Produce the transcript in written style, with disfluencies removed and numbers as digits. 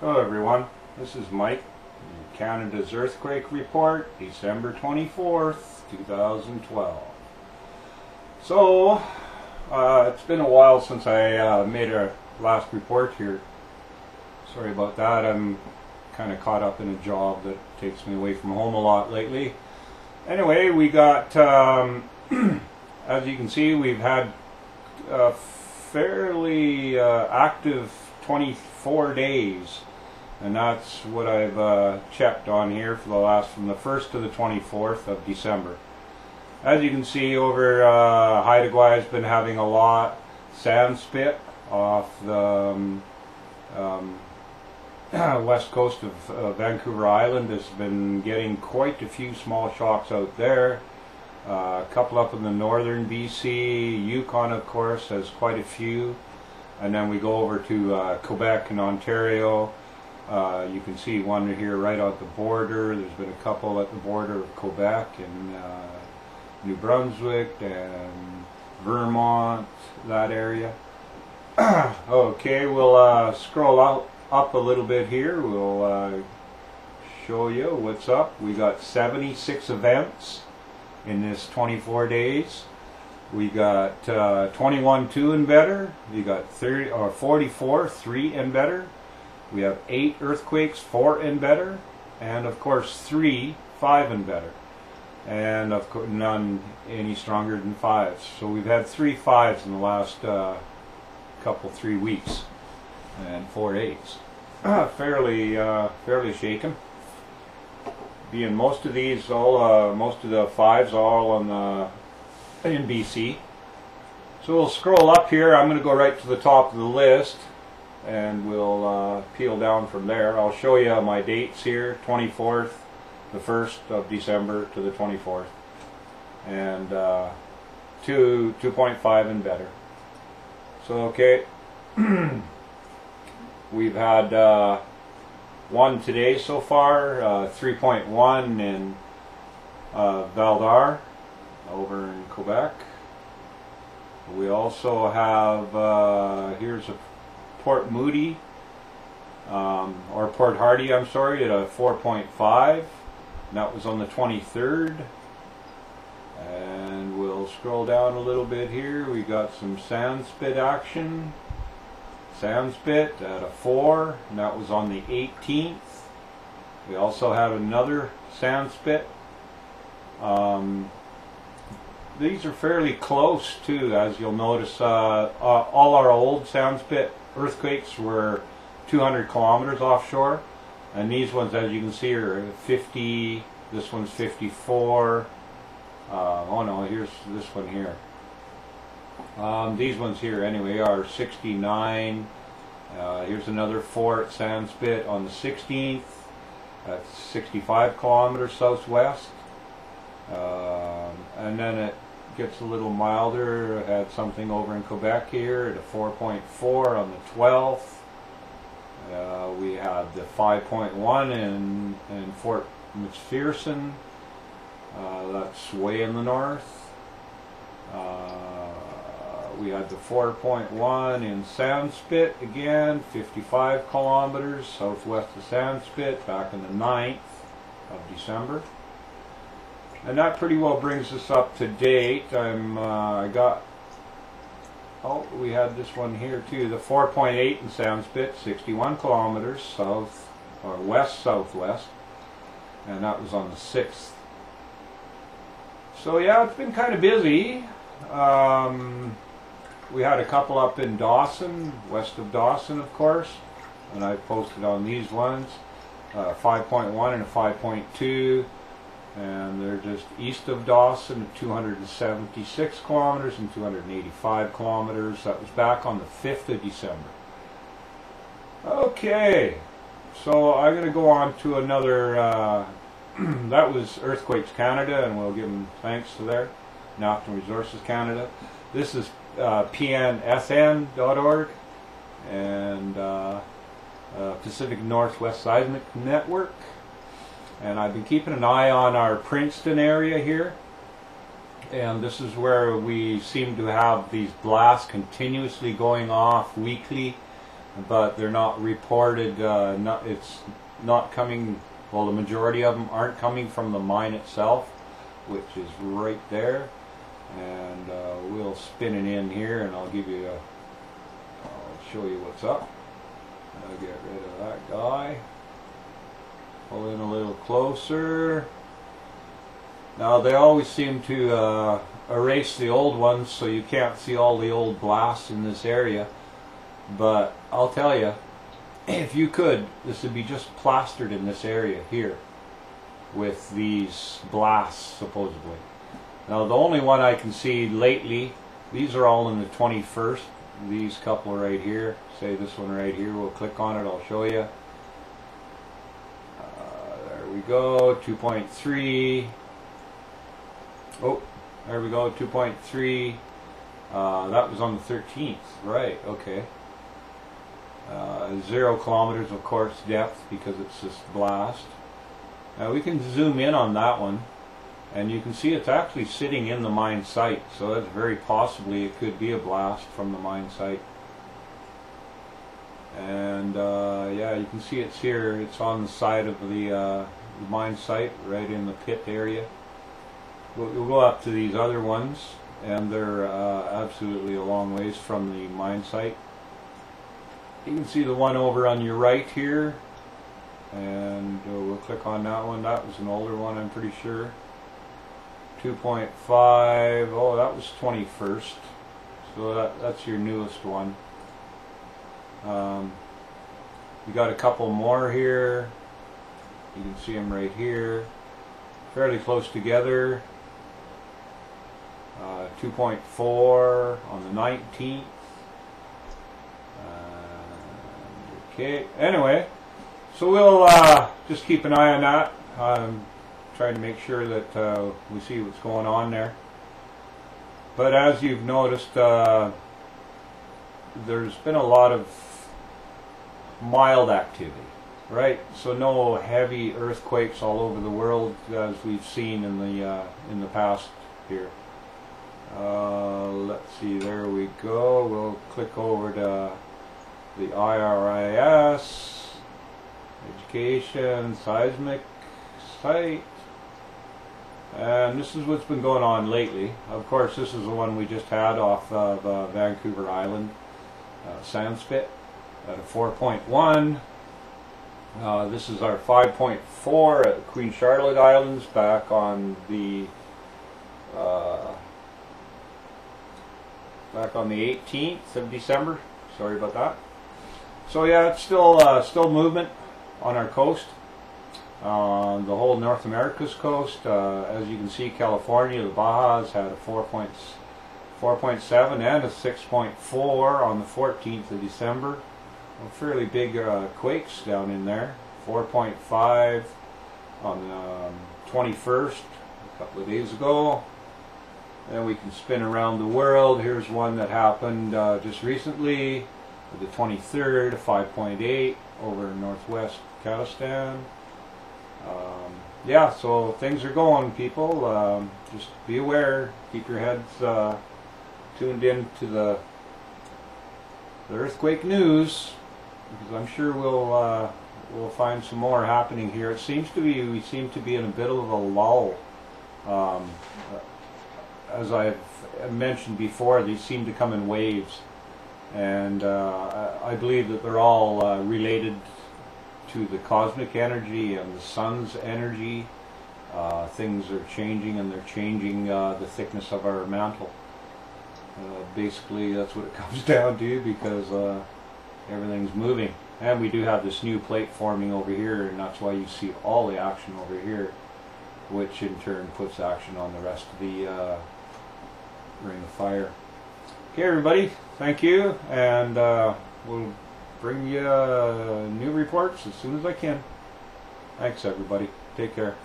Hello everyone, this is Mike, Canada's Earthquake Report, December 24th, 2012. So, it's been a while since I made a last report here. Sorry about that, I'm kind of caught up in a job that takes me away from home a lot lately. Anyway, we got, as you can see, we've had a fairly active 24 days. And that's what I've checked on here for the last, from the 1st to the 24th of December. As you can see over, Haida Gwaii has been having a lot. Sand spit off the west coast of Vancouver Island has been getting quite a few small shocks out there. A couple up in the northern BC. Yukon, of course, has quite a few. And then we go over to Quebec and Ontario. You can see one here right at the border. There's been a couple at the border of Quebec and New Brunswick and Vermont, that area. Okay, we'll scroll up a little bit here. We'll show you what's up. We got 76 events in this 24 days. We got 21 2 and better. We got 44 3 and better. We have 8 earthquakes 4 and better, and of course 3 5 and better, and of course none any stronger than 5s. So we've had 3 5s in the last 3 weeks, and 4 8s. Fairly shaken. Being most of these, most of the 5s are all on in BC. So we'll scroll up here. I'm going to go right to the top of the list, and we'll peel down from there. I'll show you my dates here: 24th, the 1st of December to the 24th, and 2.5 and better. So okay, we've had one today so far, 3.1 in Val-d'Or over in Quebec. We also have here's a Port Moody, or Port Hardy, I'm sorry, at a 4.5, and that was on the 23rd. And we'll scroll down a little bit here. We got some sand spit action. Sand spit at a 4, and that was on the 18th. We also have another sand spit. These are fairly close too, as you'll notice. All our old sand spit earthquakes were 200 kilometers offshore, and these ones, as you can see, are 50. This one's 54. Oh no, here's this one here. These ones here anyway are 69. Here's another 4 at sand spit on the 16th. That's 65 kilometers southwest. And then it gets a little milder. I had something over in Quebec here at a 4.4 on the 12th. We had the 5.1 in Fort McPherson. That's way in the north. We had the 4.1 in Sandspit again, 55 kilometers southwest of Sandspit, back on the 9th of December. And that pretty well brings us up to date. We had this one here too, the 4.8 in Sandspit, 61 kilometers south, or west-southwest, and that was on the 6th. So yeah, it's been kind of busy. We had a couple up in Dawson, west of Dawson, of course, and I posted on these ones, 5.1 and a 5.2. And they're just east of Dawson, 276 kilometers and 285 kilometers. That was back on the 5th of December. Okay, so I'm going to go on to another, that was Earthquakes Canada, and we'll give them thanks to there, Natural Resources Canada. This is pnsn.org and Pacific Northwest Seismic Network. And I've been keeping an eye on our Princeton area here, and this is where we seem to have these blasts continuously going off weekly but they're not reported. It's not coming. Well, the majority of them aren't coming from the mine itself, which is right there. And we'll spin it in here, and I'll give you I'll show you what's up. I'll get rid of that guy. Pull in a little closer. Now they always seem to erase the old ones, so you can't see all the old blasts in this area. But I'll tell you, if you could, this would be just plastered in this area here with these blasts, supposedly. Now the only one I can see lately, these are all in the 21st. These couple right here, say this one right here, we'll click on it, I'll show you. There we go, 2.3. Oh, there we go, 2.3. That was on the 13th, right, okay. 0 kilometers, of course, depth, because it's this blast. Now we can zoom in on that one, and you can see it's actually sitting in the mine site, so that's very possibly it could be a blast from the mine site. And yeah, you can see it's here, it's on the side of the mine site, right in the pit area. We'll go up to these other ones, and they're absolutely a long ways from the mine site. You can see the one over on your right here, and we'll click on that one. That was an older one, I'm pretty sure. 2.5, oh, that was 21st, so that's your newest one. You got a couple more here. You can see them right here, fairly close together. 2.4 on the 19th. Okay, anyway, so we'll just keep an eye on that. Trying to make sure that we see what's going on there. But as you've noticed, there's been a lot of mild activity, right? So no heavy earthquakes all over the world as we've seen in the past here. Let's see, there we go. We'll click over to the IRIS, education, seismic site, and this is what's been going on lately. Of course, this is the one we just had off of Vancouver Island, Sandspit, at a 4.1. This is our 5.4 at Queen Charlotte Islands back on the 18th of December. Sorry about that. So yeah, it's still movement on our coast, the whole North America's coast. As you can see, California, the Bajas had a 4.7 and a 6.4 on the 14th of December. Fairly big quakes down in there. 4.5 on the 21st, a couple of days ago. Then we can spin around the world. Here's one that happened just recently, the 23rd, 5.8 over in northwest Kazakhstan. Yeah, so things are going, people. Just be aware. Keep your heads tuned in to the earthquake news, because I'm sure we'll find some more happening here. It seems to be, we seem to be in a bit of a lull. As I've mentioned before, these seem to come in waves, and I believe that they're all related to the cosmic energy and the sun's energy. Things are changing, and they're changing the thickness of our mantle. Basically, that's what it comes down to, because everything's moving. And we do have this new plate forming over here, and that's why you see all the action over here, which in turn puts action on the rest of the Ring of Fire. Okay, everybody, thank you, and we'll bring you new reports as soon as I can. Thanks, everybody. Take care.